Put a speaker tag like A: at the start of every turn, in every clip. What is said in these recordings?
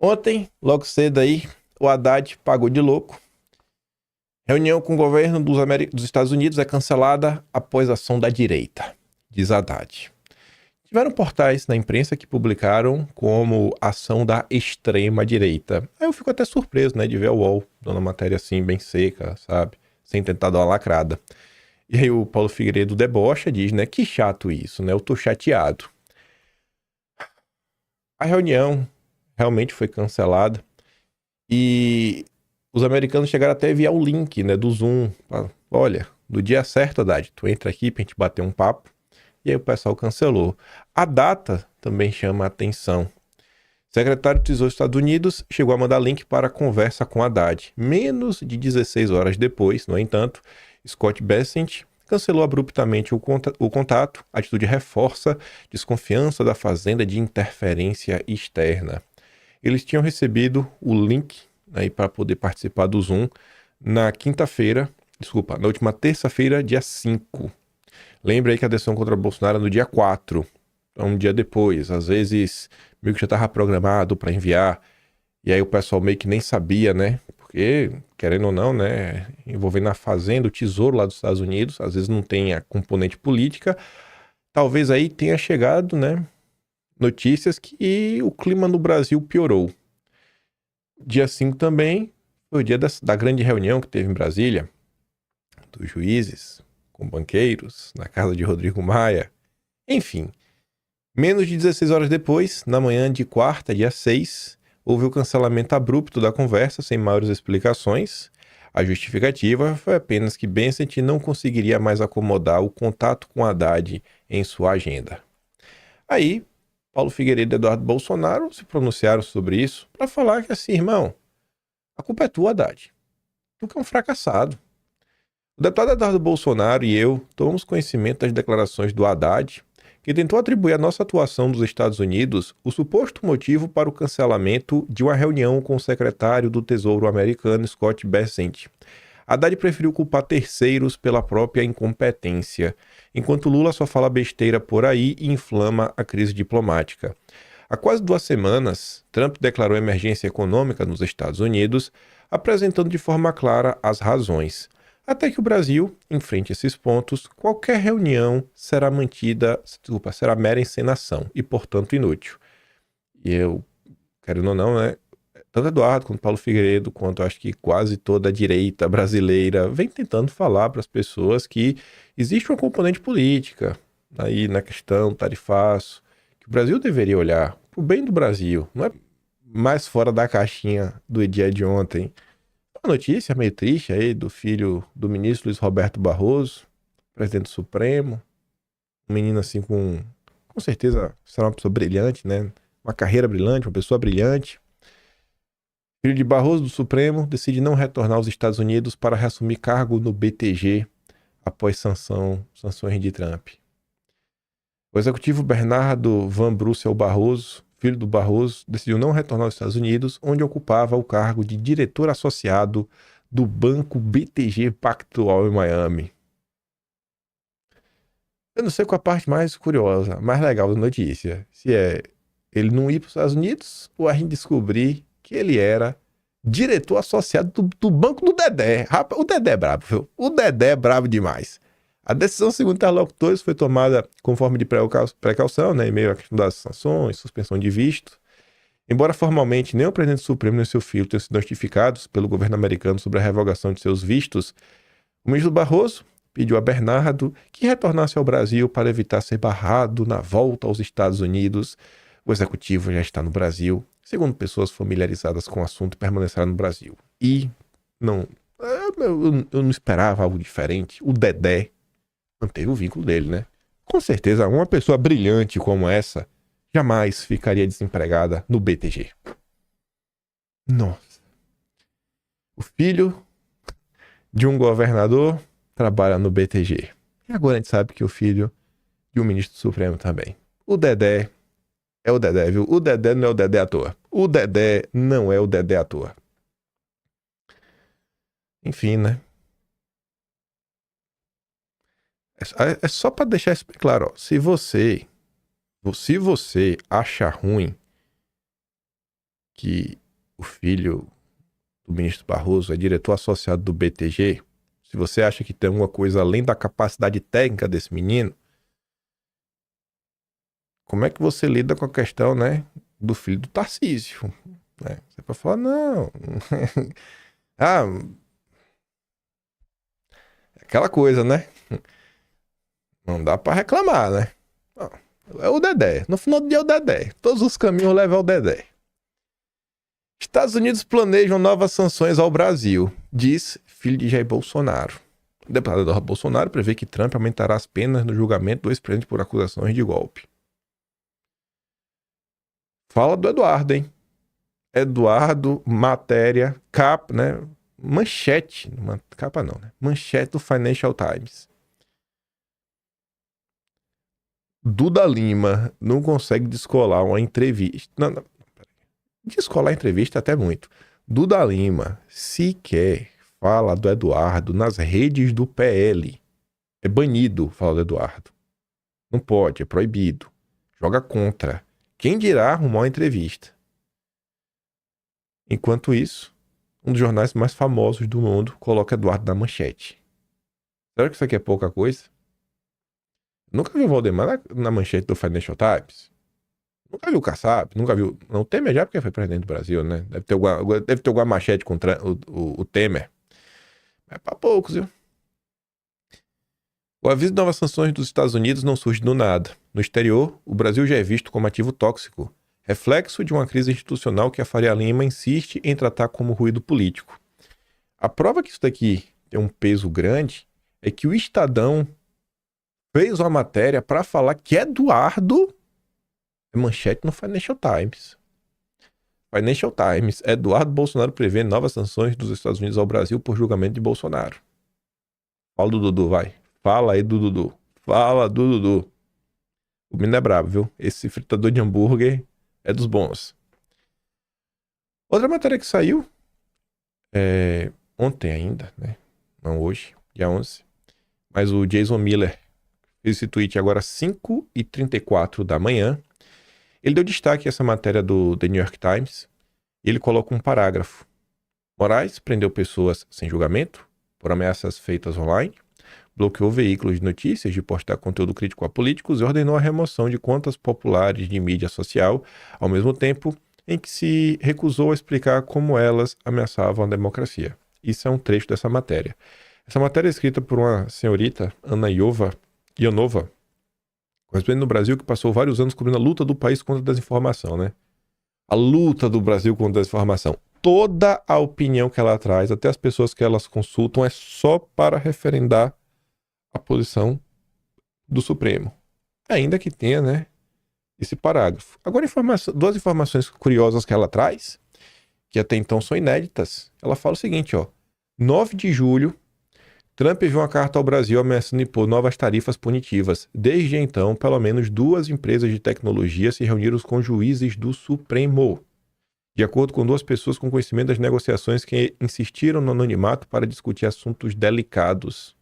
A: Ontem, logo cedo aí, o Haddad pagou de louco. Reunião com o governo dos Estados Unidos é cancelada após ação da direita, diz Haddad. Tiveram portais na imprensa que publicaram como ação da extrema direita. Aí eu fico até surpreso, né, de ver a UOL dando uma matéria assim, bem seca, sabe? Sem tentar dar uma lacrada. E aí o Paulo Figueiredo debocha, diz, né, que chato isso, né? Eu tô chateado. A reunião realmente foi cancelada. E os americanos chegaram até a enviar o link, né, do Zoom. Olha, no dia certo, Haddad, tu entra aqui pra gente bater um papo. E aí o pessoal cancelou. A data também chama a atenção. O secretário do Tesouro dos Estados Unidos chegou a mandar link para a conversa com Haddad. Menos de 16 horas depois, no entanto, Scott Bessent cancelou abruptamente o contato. A atitude reforça desconfiança da Fazenda de interferência externa. Eles tinham recebido o link aí para poder participar do Zoom na última terça-feira, dia 5. Lembra aí que a decisão contra Bolsonaro era no dia 4, então um dia depois. Às vezes, meio que já estava programado para enviar, e aí o pessoal meio que nem sabia, né? Porque, querendo ou não, né, envolvendo a Fazenda, o Tesouro lá dos Estados Unidos, às vezes não tem a componente política. Talvez aí tenha chegado, né, notícias que o clima no Brasil piorou. Dia 5 também foi o dia da grande reunião que teve em Brasília, dos juízes com banqueiros, na casa de Rodrigo Maia. Enfim, menos de 16 horas depois, na manhã de quarta, dia 6, houve o cancelamento abrupto da conversa, sem maiores explicações. A justificativa foi apenas que Bessent não conseguiria mais acomodar o contato com Haddad em sua agenda. Aí, Paulo Figueiredo e Eduardo Bolsonaro se pronunciaram sobre isso para falar que assim, irmão, a culpa é tua, Haddad. Tu que é um fracassado. O deputado Eduardo Bolsonaro e eu tomamos conhecimento das declarações do Haddad, que tentou atribuir à nossa atuação dos Estados Unidos o suposto motivo para o cancelamento de uma reunião com o secretário do Tesouro americano Scott Bessent. Haddad preferiu culpar terceiros pela própria incompetência, enquanto Lula só fala besteira por aí e inflama a crise diplomática. Há quase 2 semanas, Trump declarou emergência econômica nos Estados Unidos, apresentando de forma clara as razões. Até que o Brasil enfrente esses pontos, qualquer reunião será será mera encenação e, portanto, inútil. E eu, querendo ou não, né, tanto Eduardo quanto Paulo Figueiredo, quanto acho que quase toda a direita brasileira, vem tentando falar para as pessoas que existe uma componente política aí na questão tarifaço, que o Brasil deveria olhar para o bem do Brasil, não é mais fora da caixinha do dia de ontem. Uma notícia meio triste aí do filho do ministro Luiz Roberto Barroso, presidente do Supremo, um menino assim com certeza será uma pessoa brilhante, né? Uma carreira brilhante, uma pessoa brilhante. Filho de Barroso do Supremo decide não retornar aos Estados Unidos para reassumir cargo no BTG após sanções de Trump. O executivo Bernardo Van Brussel Barroso, filho do Barroso, decidiu não retornar aos Estados Unidos, onde ocupava o cargo de diretor associado do banco BTG Pactual em Miami. Eu não sei qual a parte mais curiosa, mais legal da notícia. Se é ele não ir para os Estados Unidos ou a gente descobrir que ele era diretor associado do banco do Dedé. Rapaz, o Dedé é brabo, viu? O Dedé é brabo demais. A decisão, segundo interlocutores, foi tomada conforme de precaução, né, em meio à questão das sanções, suspensão de visto. Embora formalmente nem o presidente do Supremo nem seu filho tenham sido notificados pelo governo americano sobre a revogação de seus vistos, o ministro Barroso pediu a Bernardo que retornasse ao Brasil para evitar ser barrado na volta aos Estados Unidos. O executivo já está no Brasil, segundo pessoas familiarizadas com o assunto, permanecerá no Brasil. E eu não esperava algo diferente. O Dedé manteve o vínculo dele, né? Com certeza, uma pessoa brilhante como essa jamais ficaria desempregada no BTG. Nossa. O filho de um governador trabalha no BTG. E agora a gente sabe que o filho de um ministro do Supremo também. O Dedé é o Dedé, viu? O Dedé não é o Dedé à toa. O Dedé não é o Dedé à toa. Enfim, né? É só pra deixar isso bem claro, ó. Se você acha ruim que o filho do ministro Barroso é diretor associado do BTG, se você acha que tem alguma coisa além da capacidade técnica desse menino, como é que você lida com a questão, né, do filho do Tarcísio? Né? Você pode falar, não. Ah, aquela coisa, né? Não dá pra reclamar, né? É o Dedé. No final do dia é o Dedé. Todos os caminhos levam ao Dedé. Estados Unidos planejam novas sanções ao Brasil, diz filho de Jair Bolsonaro. O deputado Eduardo Bolsonaro prevê que Trump aumentará as penas no julgamento do ex-presidente por acusações de golpe. Fala do Eduardo, hein? Eduardo, matéria, capa, né? Manchete. Capa não, né? Manchete do Financial Times. Duda Lima não consegue descolar uma entrevista. Não. Descolar a entrevista até muito. Duda Lima sequer fala do Eduardo nas redes do PL. É banido falar do Eduardo. Não pode, é proibido. Joga contra. Quem dirá arrumar uma entrevista? Enquanto isso, um dos jornais mais famosos do mundo coloca Eduardo na manchete. Será que isso aqui é pouca coisa? Nunca viu o Valdemar na manchete do Financial Times? Nunca viu o Kassab? Nunca viu. Não, o Temer já porque foi presidente do Brasil, né? Deve ter alguma manchete contra o Temer. Mas é pra poucos, viu? O aviso de novas sanções dos Estados Unidos não surge do nada. No exterior, o Brasil já é visto como ativo tóxico, reflexo de uma crise institucional que a Faria Lima insiste em tratar como ruído político. A prova que isso daqui tem um peso grande é que o Estadão fez uma matéria para falar que Eduardo é manchete no Financial Times. Financial Times, Eduardo Bolsonaro prevê novas sanções dos Estados Unidos ao Brasil por julgamento de Bolsonaro. Fala do Dudu, vai. Fala aí do Dudu. Fala do Dudu. O menino é brabo, viu? Esse fritador de hambúrguer é dos bons. Outra matéria que saiu ontem ainda, né? Não hoje, dia 11. Mas o Jason Miller fez esse tweet agora às 5h34 da manhã. Ele deu destaque a essa matéria do The New York Times. E ele coloca um parágrafo. Moraes prendeu pessoas sem julgamento por ameaças feitas online, bloqueou veículos de notícias de postar conteúdo crítico a políticos e ordenou a remoção de contas populares de mídia social, ao mesmo tempo em que se recusou a explicar como elas ameaçavam a democracia. Isso é um trecho dessa matéria. Essa matéria é escrita por uma senhorita, Ana Ionova, correspondente no Brasil, que passou vários anos cobrindo a luta do país contra a desinformação, né? A luta do Brasil contra a desinformação. Toda a opinião que ela traz, até as pessoas que elas consultam, é só para referendar a posição do Supremo. Ainda que tenha, né, esse parágrafo. Agora, duas informações curiosas que ela traz, que até então são inéditas. Ela fala o seguinte, 9 de julho, Trump enviou uma carta ao Brasil ameaçando impor novas tarifas punitivas. Desde então, pelo menos 2 empresas de tecnologia se reuniram com juízes do Supremo. De acordo com 2 pessoas com conhecimento das negociações que insistiram no anonimato para discutir assuntos delicados.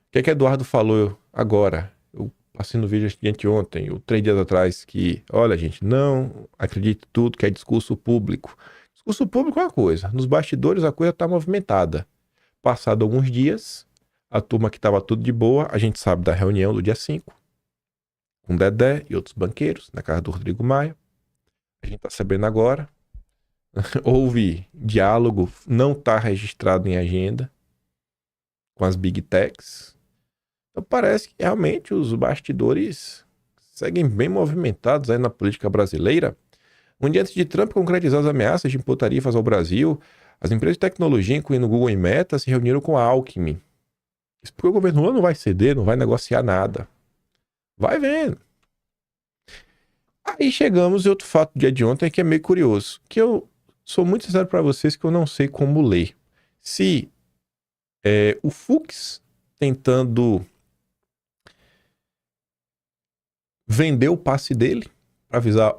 A: O que é que Eduardo falou agora? Eu passei no vídeo de anteontem, ou 3 dias atrás, que, olha, gente, não acredite tudo que é discurso público. Discurso público é uma coisa, nos bastidores a coisa está movimentada. Passado alguns dias, a turma que estava tudo de boa, a gente sabe da reunião do dia 5, com Dedé e outros banqueiros, na casa do Rodrigo Maia. A gente está sabendo agora. Houve diálogo, não está registrado em agenda com as Big Techs. Então parece que realmente os bastidores seguem bem movimentados aí na política brasileira. Um dia antes de Trump concretizar as ameaças de impor tarifas ao Brasil, as empresas de tecnologia, incluindo Google e Meta, se reuniram com a Alckmin. Isso porque o governo Lula não vai ceder, não vai negociar nada. Vai vendo. Aí chegamos em outro fato do dia de ontem que é meio curioso, que eu sou muito sincero para vocês que eu não sei como ler. Se o Fux tentando vender o passe dele, para avisar,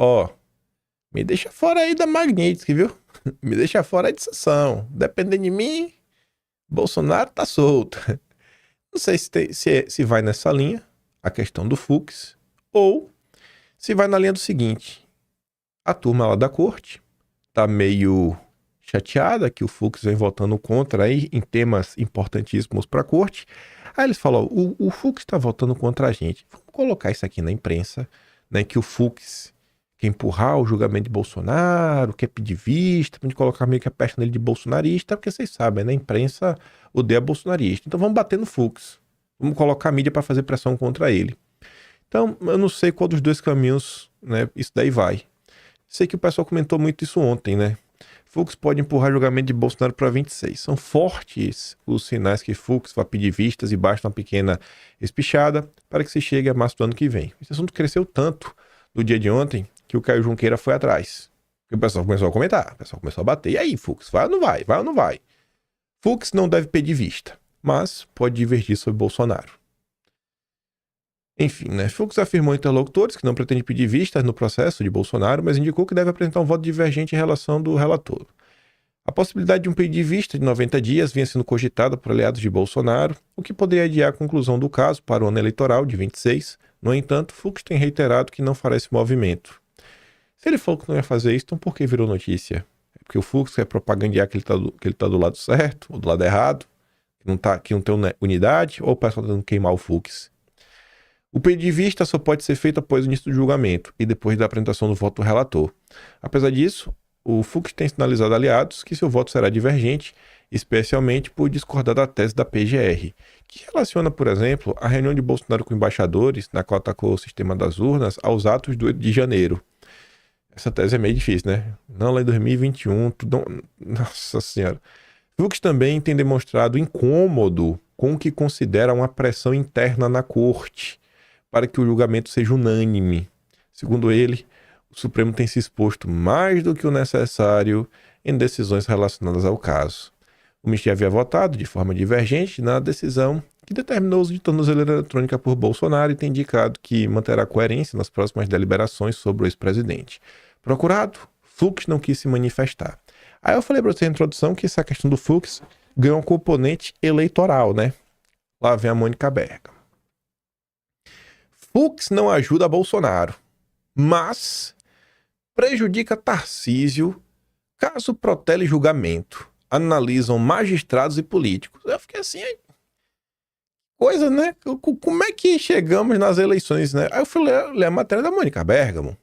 A: me deixa fora aí da Magnitsky, viu? Me deixa fora aí de sessão. Dependendo de mim, Bolsonaro tá solto. Não sei se vai nessa linha, a questão do Fux, ou se vai na linha do seguinte. A turma lá da corte tá meio chateada que o Fux vem votando contra aí em temas importantíssimos para a corte. Aí eles falam: o Fux está votando contra a gente. Vamos colocar isso aqui na imprensa, né? Que o Fux quer empurrar o julgamento de Bolsonaro, quer pedir vista, pra gente colocar meio que a peste nele de bolsonarista, porque vocês sabem, né? A imprensa odeia bolsonarista. Então vamos bater no Fux. Vamos colocar a mídia para fazer pressão contra ele. Então, eu não sei qual dos dois caminhos, né, isso daí vai. Sei que o pessoal comentou muito isso ontem, né? Fux pode empurrar julgamento de Bolsonaro para 26. São fortes os sinais que Fux vai pedir vistas e basta uma pequena espichada para que se chegue a março do ano que vem. Esse assunto cresceu tanto no dia de ontem que o Caio Junqueira foi atrás. E o pessoal começou a comentar, o pessoal começou a bater. E aí, Fux, vai ou não vai? Vai ou não vai? Fux não deve pedir vista, mas pode divergir sobre Bolsonaro. Enfim, né? Fux afirmou a interlocutores que não pretende pedir vistas no processo de Bolsonaro, mas indicou que deve apresentar um voto divergente em relação do relator. A possibilidade de um pedido de vista de 90 dias vinha sendo cogitada por aliados de Bolsonaro, o que poderia adiar a conclusão do caso para o ano eleitoral de 26. No entanto, Fux tem reiterado que não fará esse movimento. Se ele falou que não ia fazer isso, então por que virou notícia? É porque o Fux quer propagandear que ele tá do lado certo ou do lado errado, que não tem unidade, ou o pessoal tá tentando queimar o Fux? O pedido de vista só pode ser feito após o início do julgamento e depois da apresentação do voto do relator. Apesar disso, o Fux tem sinalizado a aliados que seu voto será divergente, especialmente por discordar da tese da PGR, que relaciona, por exemplo, a reunião de Bolsonaro com embaixadores, na qual atacou o sistema das urnas, aos atos do 8 de janeiro. Essa tese é meio difícil, né? Não, lá em 2021, tudo... Nossa Senhora. Fux também tem demonstrado incômodo com o que considera uma pressão interna na corte, para que o julgamento seja unânime. Segundo ele, o Supremo tem se exposto mais do que o necessário em decisões relacionadas ao caso. O ministro havia votado de forma divergente na decisão que determinou o uso de tornozeleira eletrônica por Bolsonaro e tem indicado que manterá coerência nas próximas deliberações sobre o ex-presidente. Procurado, Fux não quis se manifestar. Aí eu falei para você na introdução que essa questão do Fux ganhou um componente eleitoral, né? Lá vem a Mônica Bergamo. Fux não ajuda Bolsonaro, mas prejudica Tarcísio caso protele julgamento. Analisam magistrados e políticos. Eu fiquei assim, coisa, né? Como é que chegamos nas eleições, né? Aí eu fui ler a matéria da Mônica Bergamo.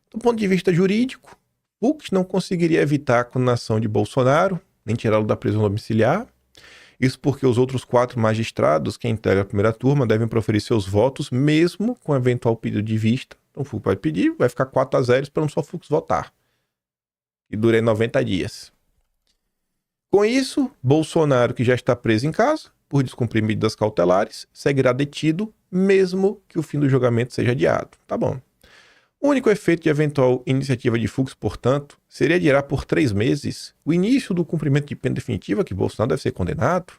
A: Do ponto de vista jurídico, Fux não conseguiria evitar a condenação de Bolsonaro, nem tirá-lo da prisão domiciliar. Isso porque os outros 4 magistrados que integram a primeira turma devem proferir seus votos, mesmo com eventual pedido de vista. Então o Fux pode pedir, vai ficar 4-0 esperando só o Fux votar. E dura 90 dias. Com isso, Bolsonaro, que já está preso em casa, por descumprir medidas cautelares, seguirá detido, mesmo que o fim do julgamento seja adiado. Tá bom. O único efeito de eventual iniciativa de Fux, portanto, seria adiar por 3 meses o início do cumprimento de pena definitiva, que Bolsonaro deve ser condenado.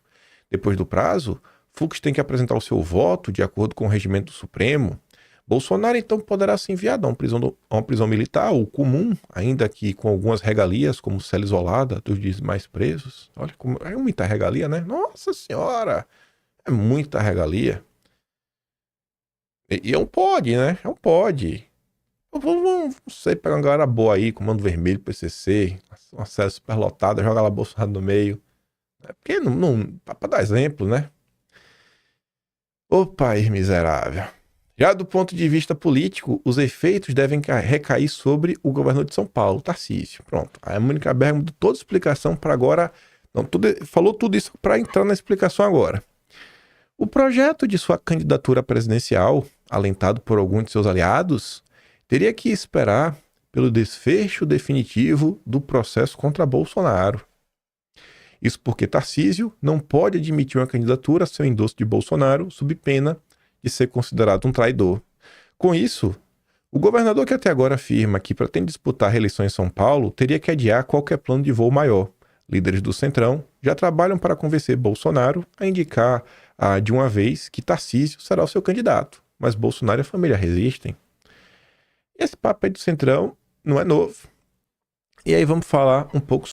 A: Depois do prazo, Fux tem que apresentar o seu voto de acordo com o regimento do Supremo. Bolsonaro, então, poderá ser enviado a uma prisão militar ou comum, ainda que com algumas regalias, como cela isolada dos demais presos. Olha, como é muita regalia, né? Nossa Senhora! É muita regalia. E é um pode, né? É um pode. Não sei, pegar uma galera boa aí, Comando Vermelho, PCC, uma série superlotada, joga lá Bolsonaro no meio. Porque não pra dar exemplo, né? Ô país miserável. Já do ponto de vista político, os efeitos devem recair sobre o governador de São Paulo, Tarcísio. Pronto. A Mônica Bergamo deu toda a explicação para agora. Não, falou tudo isso para entrar na explicação agora. O projeto de sua candidatura presidencial, alentado por alguns de seus aliados, teria que esperar pelo desfecho definitivo do processo contra Bolsonaro. Isso porque Tarcísio não pode admitir uma candidatura a seu endosso de Bolsonaro sob pena de ser considerado um traidor. Com isso, o governador que até agora afirma que pretende disputar a reeleição em São Paulo teria que adiar qualquer plano de voo maior. Líderes do Centrão já trabalham para convencer Bolsonaro a indicar de uma vez que Tarcísio será o seu candidato, mas Bolsonaro e a família resistem. Esse papo aí do Centrão não é novo. E aí vamos falar um pouco